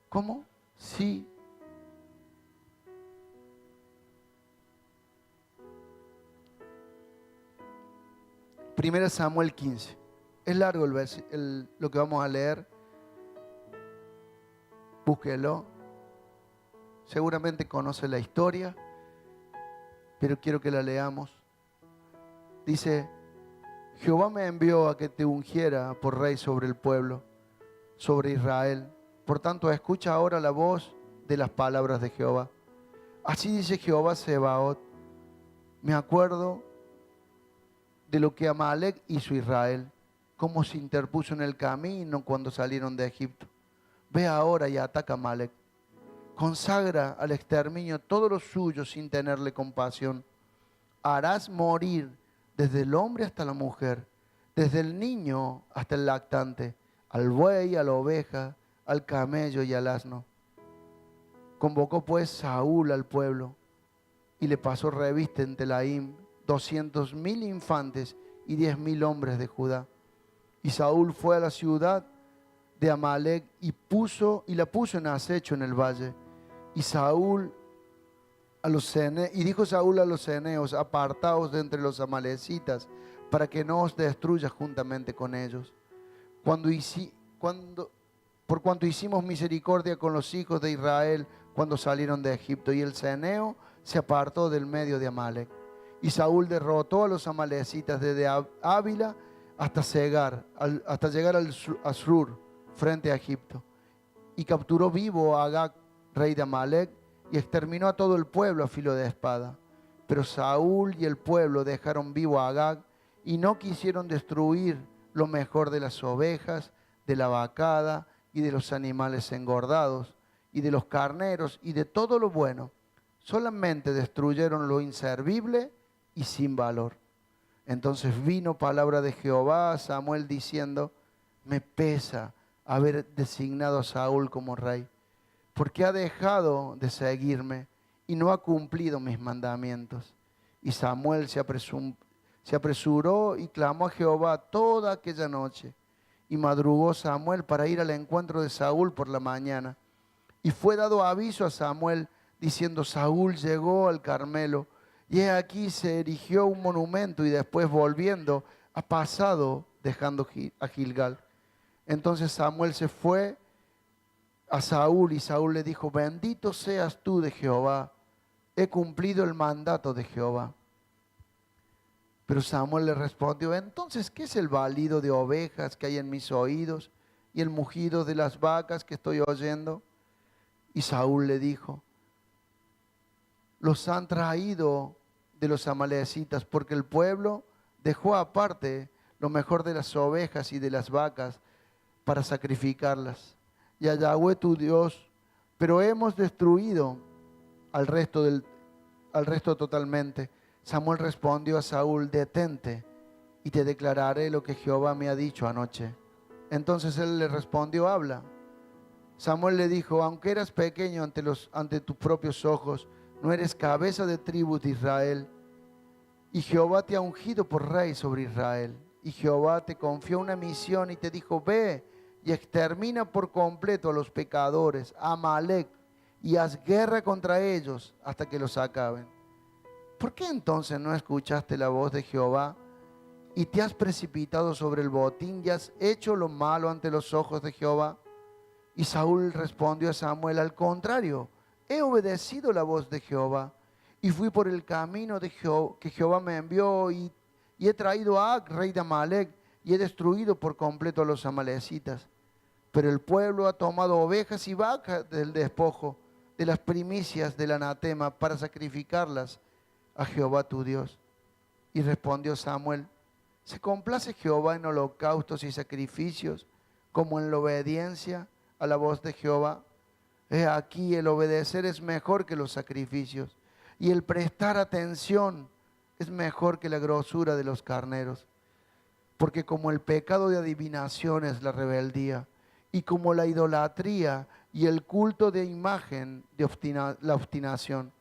¿Cómo? Sí. Primera Samuel 15. Es largo lo que vamos a leer. Búsquelo. Seguramente conoce la historia, pero quiero que la leamos. Dice, Jehová me envió a que te ungiera por rey sobre el pueblo, sobre Israel. Por tanto, escucha ahora la voz de las palabras de Jehová. Así dice Jehová Sebaot, me acuerdo de lo que Amalec hizo Israel, cómo se interpuso en el camino cuando salieron de Egipto. Ve ahora y ataca a Amalec. Consagra al exterminio todo lo suyo sin tenerle compasión. Harás morir desde el hombre hasta la mujer, desde el niño hasta el lactante, al buey, a la oveja, al camello y al asno. Convocó pues Saúl al pueblo y le pasó revista en Telaim 200,000 infantes y 10,000 hombres de Judá. Y Saúl fue a la ciudad de Amalec y la puso en acecho en el valle. Y dijo Saúl a los ceneos, apartaos de entre los amalecitas, para que no os destruya juntamente con ellos. Por cuanto hicimos misericordia con los hijos de Israel cuando salieron de Egipto, y el ceneo se apartó del medio de Amalec. Y Saúl derrotó a los amalecitas desde Ávila hasta llegar al Asrur, frente a Egipto. Y capturó vivo a Agag, rey de Amalec, y exterminó a todo el pueblo a filo de espada. Pero Saúl y el pueblo dejaron vivo a Agag y no quisieron destruir lo mejor de las ovejas, de la vacada y de los animales engordados y de los carneros y de todo lo bueno. Solamente destruyeron lo inservible y sin valor. Entonces vino palabra de Jehová a Samuel diciendo, me pesa haber designado a Saúl como rey, porque ha dejado de seguirme y no ha cumplido mis mandamientos. Y Samuel se apresuró y clamó a Jehová toda aquella noche. Y madrugó Samuel para ir al encuentro de Saúl por la mañana. Y fue dado aviso a Samuel diciendo, Saúl llegó al Carmelo. Y he aquí se erigió un monumento y después volviendo ha pasado dejando a Gilgal. Entonces Samuel se fue a Saúl y Saúl le dijo, bendito seas tú de Jehová, he cumplido el mandato de Jehová. Pero Samuel le respondió, entonces, ¿qué es el balido de ovejas que hay en mis oídos y el mugido de las vacas que estoy oyendo? Y Saúl le dijo, los han traído de los amalecitas porque el pueblo dejó aparte lo mejor de las ovejas y de las vacas para sacrificarlas. Y a Yahweh tu Dios, pero hemos destruido al resto totalmente. Samuel respondió a Saúl: detente y te declararé lo que Jehová me ha dicho anoche. Entonces él le respondió: habla. Samuel le dijo: aunque eras pequeño ante tus propios ojos, no eres cabeza de tribus de Israel. Y Jehová te ha ungido por rey sobre Israel. Y Jehová te confió una misión y te dijo: ve y extermina por completo a los pecadores, a Amalec, y haz guerra contra ellos hasta que los acaben. ¿Por qué entonces no escuchaste la voz de Jehová y te has precipitado sobre el botín y has hecho lo malo ante los ojos de Jehová? Y Saúl respondió a Samuel: al contrario, he obedecido la voz de Jehová y fui por el camino que Jehová me envió y he traído a Ag, rey de Amalec, y he destruido por completo a los amalecitas. Pero el pueblo ha tomado ovejas y vacas del despojo, de las primicias del anatema, para sacrificarlas a Jehová tu Dios. Y respondió Samuel: ¿se complace Jehová en holocaustos y sacrificios, como en la obediencia a la voz de Jehová? He aquí, el obedecer es mejor que los sacrificios, y el prestar atención es mejor que la grosura de los carneros. Porque como el pecado de adivinación es la rebeldía, y como la idolatría y el culto de imagen de la obstinación,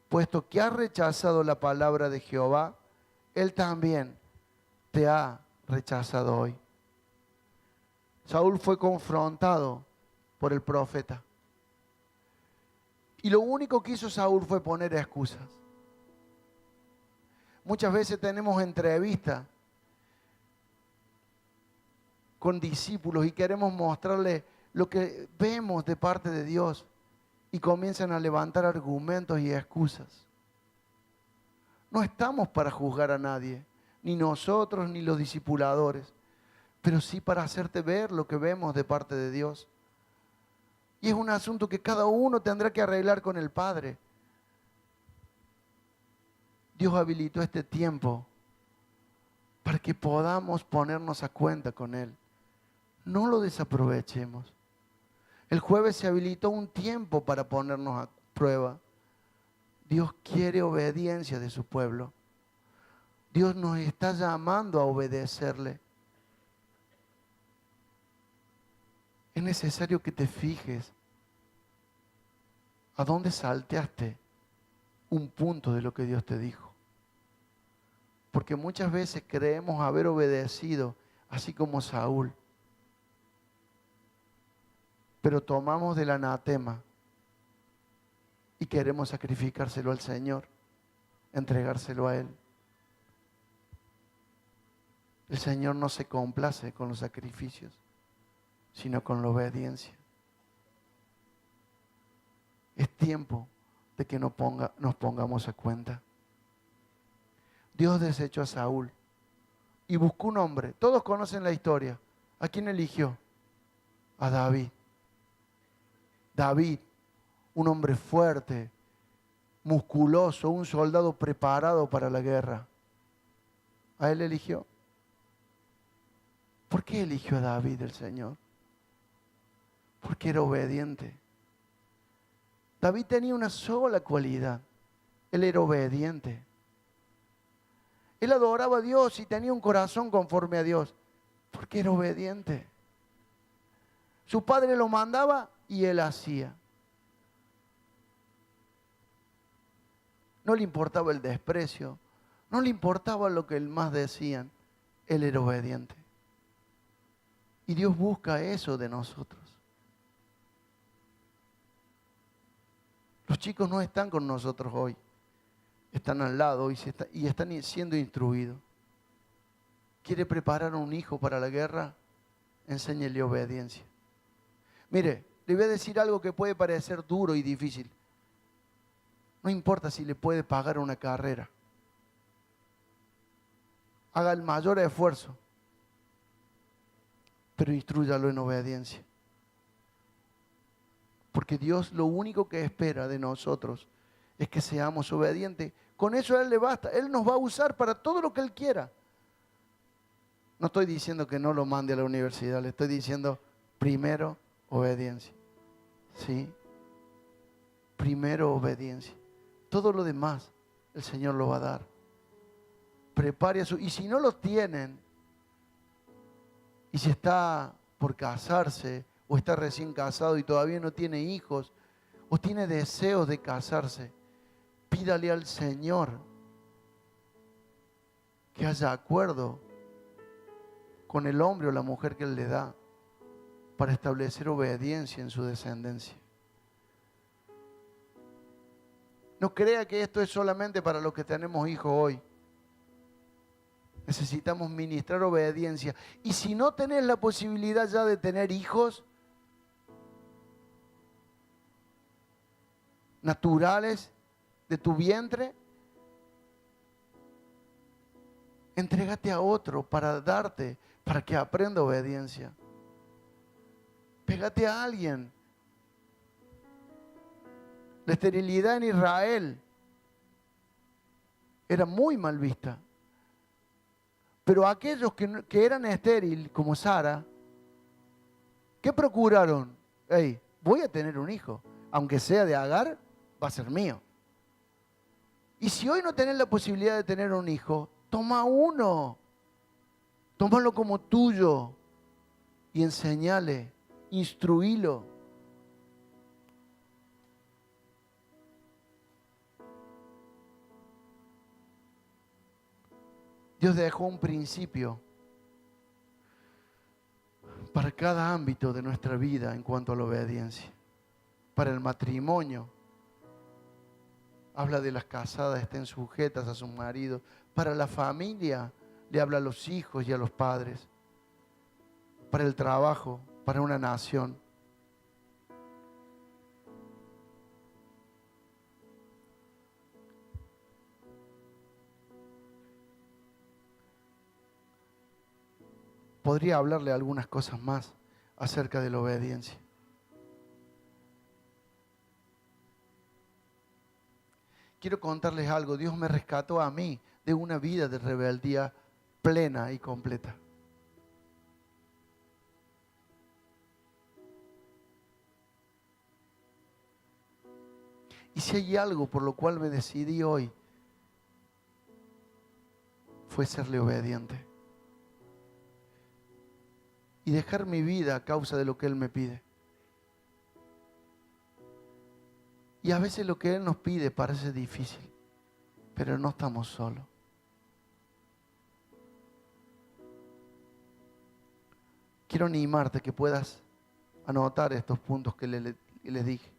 puesto que has rechazado la palabra de Jehová, Él también te ha rechazado hoy. Saúl fue confrontado por el profeta. Y lo único que hizo Saúl fue poner excusas. Muchas veces tenemos entrevistas con discípulos y queremos mostrarles lo que vemos de parte de Dios y comienzan a levantar argumentos y excusas. No estamos para juzgar a nadie, ni nosotros ni los discipuladores, pero sí para hacerte ver lo que vemos de parte de Dios. Y es un asunto que cada uno tendrá que arreglar con el Padre. Dios habilitó este tiempo para que podamos ponernos a cuenta con Él. No lo desaprovechemos. El jueves se habilitó un tiempo para ponernos a prueba. Dios quiere obediencia de su pueblo. Dios nos está llamando a obedecerle. Es necesario que te fijes a dónde salteaste un punto de lo que Dios te dijo. Porque muchas veces creemos haber obedecido, así como Saúl. Pero tomamos del anatema y queremos sacrificárselo al Señor, entregárselo a Él. El Señor no se complace con los sacrificios, sino con la obediencia. Es tiempo de que nos pongamos a cuenta. Dios desechó a Saúl y buscó un hombre. Todos conocen la historia. ¿A quién eligió? A David. David, un hombre fuerte, musculoso, un soldado preparado para la guerra. A él eligió. ¿Por qué eligió a David el Señor? Porque era obediente. David tenía una sola cualidad. Él era obediente. Él adoraba a Dios y tenía un corazón conforme a Dios, porque era obediente. Su padre lo mandaba y él hacía. No le importaba el desprecio, no le importaba lo que más decían. Él era obediente. Y Dios busca eso de nosotros. Los chicos no están con nosotros hoy. Están al lado y están siendo instruidos. ¿Quiere preparar a un hijo para la guerra? Enséñele obediencia. Mire, le voy a decir algo que puede parecer duro y difícil. No importa si le puede pagar una carrera. Haga el mayor esfuerzo, pero instrúyalo en obediencia. Porque Dios lo único que espera de nosotros es que seamos obedientes. Con eso a Él le basta. Él nos va a usar para todo lo que Él quiera. No estoy diciendo que no lo mande a la universidad, le estoy diciendo primero obediencia. ¿Sí? Primero obediencia. Todo lo demás el Señor lo va a dar. Prepare a su... Y si no lo tienen, y si está por casarse, o está recién casado y todavía no tiene hijos, o tiene deseos de casarse, pídale al Señor que haya acuerdo con el hombre o la mujer que Él le da para establecer obediencia en su descendencia. No crea que esto es solamente para los que tenemos hijos hoy. Necesitamos ministrar obediencia. Y si no tenés la posibilidad ya de tener hijos naturales de tu vientre, entrégate a otro para darte, para que aprenda obediencia. Pégate a alguien. La esterilidad en Israel era muy mal vista. Pero aquellos que eran estériles, como Sara, ¿qué procuraron? Hey, voy a tener un hijo. Aunque sea de Agar, va a ser mío. Y si hoy no tenés la posibilidad de tener un hijo, toma uno. Tómalo como tuyo y enseñale, instruílo. Dios dejó un principio para cada ámbito de nuestra vida en cuanto a la obediencia. Para el matrimonio, habla de las casadas estén sujetas a sus maridos. Para la familia, le habla a los hijos y a los padres. Para el trabajo, para una nación. Podría hablarle algunas cosas más acerca de la obediencia. Quiero contarles algo. Dios me rescató a mí de una vida de rebeldía plena y completa. Y si hay algo por lo cual me decidí hoy, fue serle obediente. Y dejar mi vida a causa de lo que Él me pide. Y a veces lo que Él nos pide parece difícil, pero no estamos solos. Quiero animarte que puedas anotar estos puntos que les dije.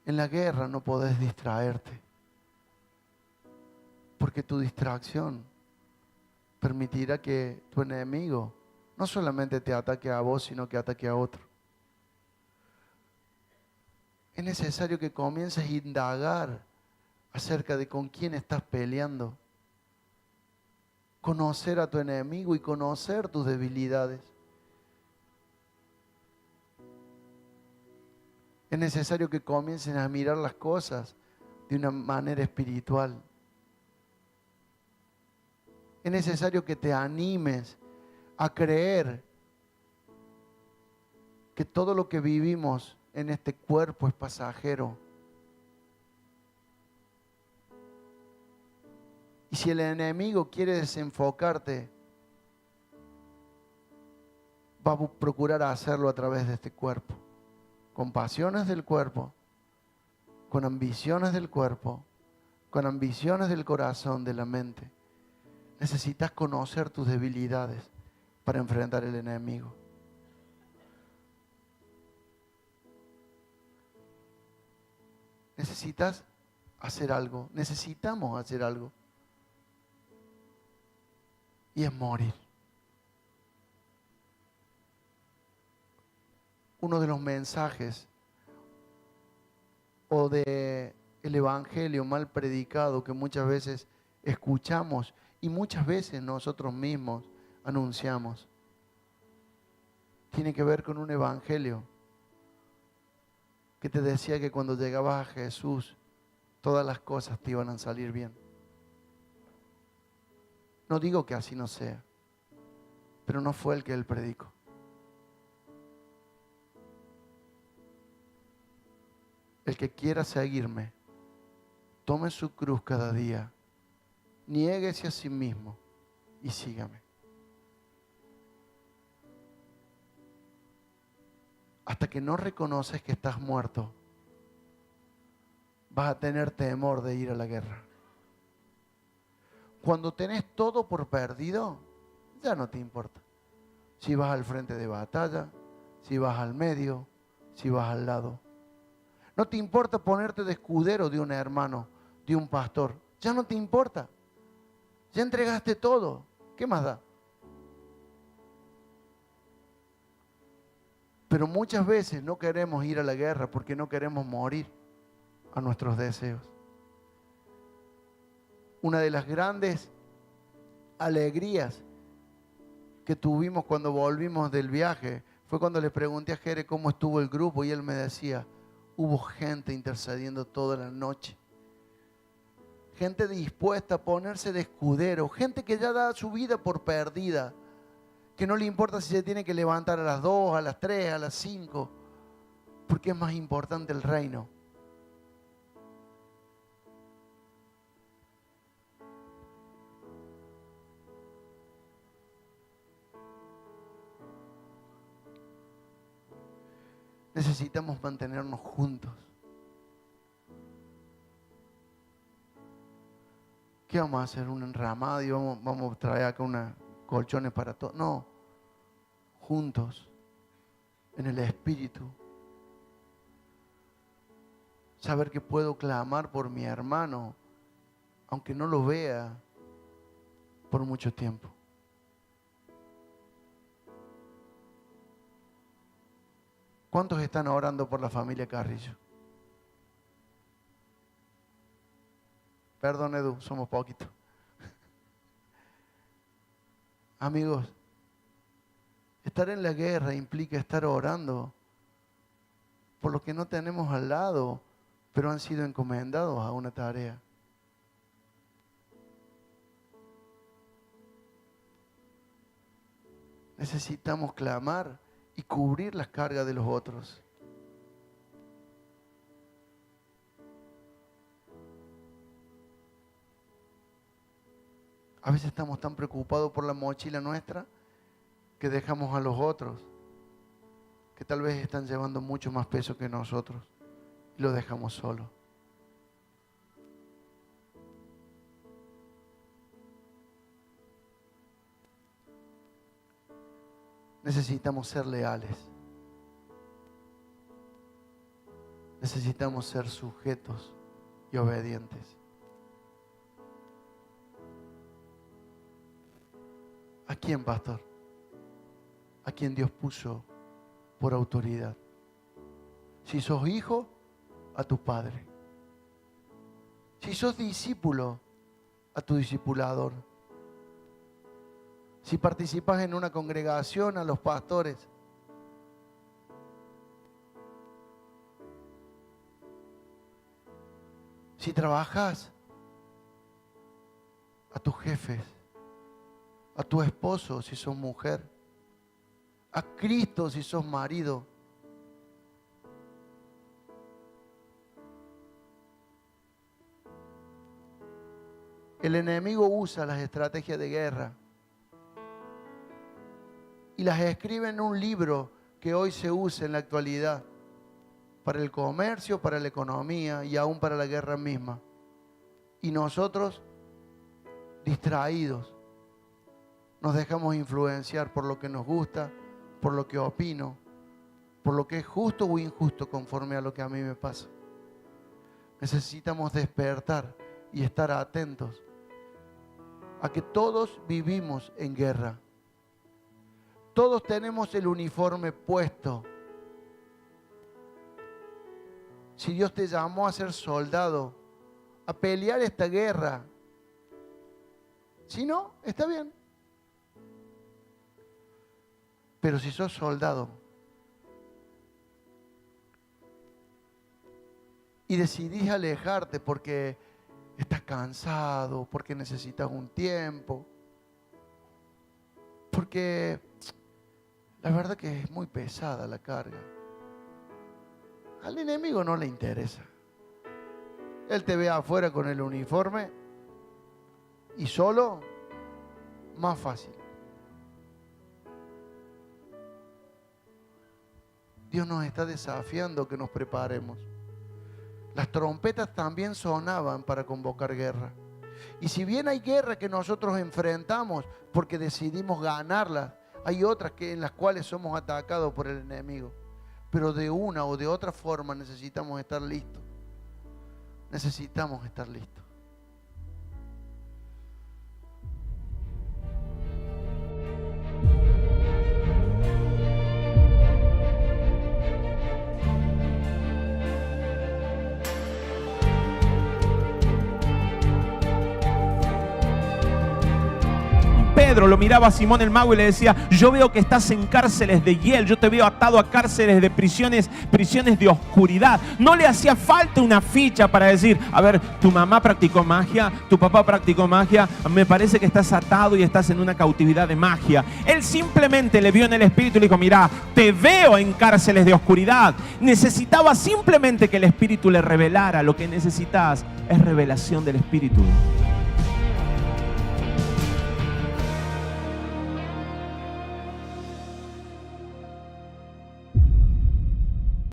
En la guerra no podés distraerte, porque tu distracción permitirá que tu enemigo no solamente te ataque a vos, sino que ataque a otro. Es necesario que comiences a indagar acerca de con quién estás peleando. Conocer a tu enemigo y conocer tus debilidades. Es necesario que comiences a mirar las cosas de una manera espiritual. Es necesario que te animes a creer que todo lo que vivimos en este cuerpo es pasajero. Y si el enemigo quiere desenfocarte, va a procurar hacerlo a través de este cuerpo, con pasiones del cuerpo, con ambiciones del cuerpo, con ambiciones del corazón, de la mente. Necesitas conocer tus debilidades para enfrentar al enemigo. Necesitas hacer algo, necesitamos hacer algo. Y es morir. Uno de los mensajes o de el evangelio mal predicado que muchas veces escuchamos y muchas veces nosotros mismos anunciamos, tiene que ver con un evangelio que te decía que cuando llegabas a Jesús todas las cosas te iban a salir bien. No digo que así no sea, pero no fue el que él predicó. El que quiera seguirme, tome su cruz cada día, niéguese a sí mismo y sígame. Hasta que no reconoces que estás muerto, vas a tener temor de ir a la guerra. Cuando tenés todo por perdido, ya no te importa. Si vas al frente de batalla, si vas al medio, si vas al lado. No te importa ponerte de escudero de un hermano, de un pastor. Ya no te importa. Ya entregaste todo. ¿Qué más da? Pero muchas veces no queremos ir a la guerra porque no queremos morir a nuestros deseos. Una de las grandes alegrías que tuvimos cuando volvimos del viaje fue cuando le pregunté a Jere cómo estuvo el grupo y él me decía, hubo gente intercediendo toda la noche. Gente dispuesta a ponerse de escudero, gente que ya da su vida por perdida, que no le importa si se tiene que levantar a las 2, a las 3, a las 5, porque es más importante el reino. Necesitamos mantenernos juntos. ¿Qué vamos a hacer? ¿Un enramado y vamos a traer acá unos colchones para todos? No, juntos, en el Espíritu. Saber que puedo clamar por mi hermano, aunque no lo vea por mucho tiempo. ¿Cuántos están orando por la familia Carrillo? Perdón, Edu, somos poquitos. Amigos, estar en la guerra implica estar orando por los que no tenemos al lado, pero han sido encomendados a una tarea. Necesitamos clamar y cubrir las cargas de los otros. A veces estamos tan preocupados por la mochila nuestra que dejamos a los otros, que tal vez están llevando mucho más peso que nosotros, y los dejamos solos. Necesitamos ser leales. Necesitamos ser sujetos y obedientes. ¿A quién, pastor? A quien Dios puso por autoridad. Si sos hijo, a tu padre. Si sos discípulo, a tu discipulador. Si participas en una congregación, a los pastores. Si trabajas, a tus jefes, a tu esposo si sos mujer, a Cristo si sos marido. El enemigo usa las estrategias de guerra y las escribe en un libro que hoy se usa en la actualidad para el comercio, para la economía y aún para la guerra misma. Y nosotros, distraídos, nos dejamos influenciar por lo que nos gusta, por lo que opino, por lo que es justo o injusto conforme a lo que a mí me pasa. Necesitamos despertar y estar atentos a que todos vivimos en guerra. Todos tenemos el uniforme puesto. Si Dios te llamó a ser soldado, a pelear esta guerra, si no, está bien. Pero si sos soldado y decidís alejarte porque estás cansado, porque necesitas un tiempo, porque la verdad que es muy pesada la carga. Al enemigo no le interesa. Él te ve afuera con el uniforme y solo, más fácil. Dios nos está desafiando que nos preparemos. Las trompetas también sonaban para convocar guerra. Y si bien hay guerras que nosotros enfrentamos porque decidimos ganarlas, hay otras en las cuales somos atacados por el enemigo. Pero de una o de otra forma necesitamos estar listos. Necesitamos estar listos. Pedro lo miraba a Simón el mago y le decía: yo veo que estás en cárceles de hiel, yo te veo atado a cárceles de prisiones de oscuridad. No le hacía falta una ficha para decir: a ver, tu mamá practicó magia, tu papá practicó magia, me parece que estás atado y estás en una cautividad de magia. Él simplemente le vio en el espíritu y le dijo: mira, te veo en cárceles de oscuridad. Necesitaba simplemente que el espíritu le revelara. Lo que necesitas es revelación del espíritu.